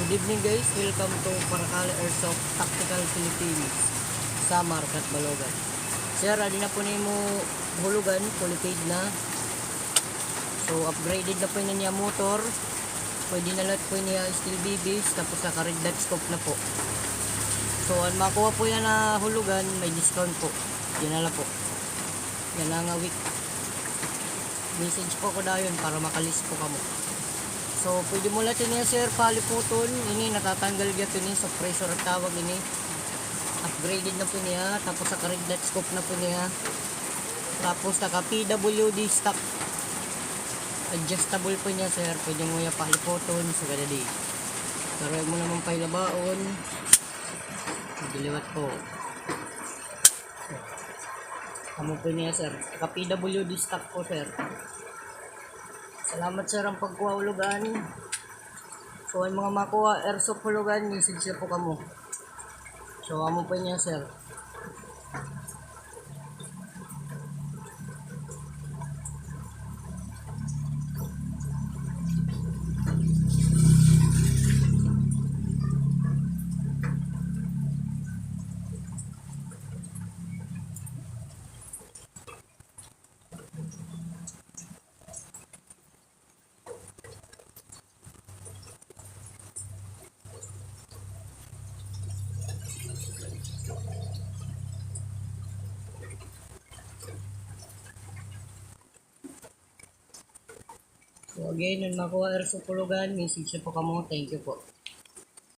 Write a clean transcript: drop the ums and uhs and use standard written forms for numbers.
Good evening guys, welcome to Paracale Airsoft Tactical Philippines sa Market Balogan. Sir, adi na po ni mo hulugan, fully paid na. So upgraded na po niya motor. Pwede na lahat po niya steel BBs, tapos naka red dot scope na po. So ang makuha po yan na hulugan, may discount po. Yan na lang po. Yan na nga week. Message po ko na yun para makalis po kamo. So pwede mo lahat niya sir, paliputon. Ini natatanggal gato ni sa pressure at tawag ini. Upgraded na po niya. Tapos sa red dot scope na po niya. Tapos naka PWD stock. Adjustable po niya sir. Pwede mo niya paliputon sa gadadi. Pero mo naman pailabaon. Diliwat po. Amo po niya sir. Naka PWD stock po sir. Salamat sir ang pagkuha hulugan. So ang mga makuha airsoft hulugan, message po kamo. So amo po niya sir. So again, ang makuha airsoft hulugan, message po kamo. Thank you po.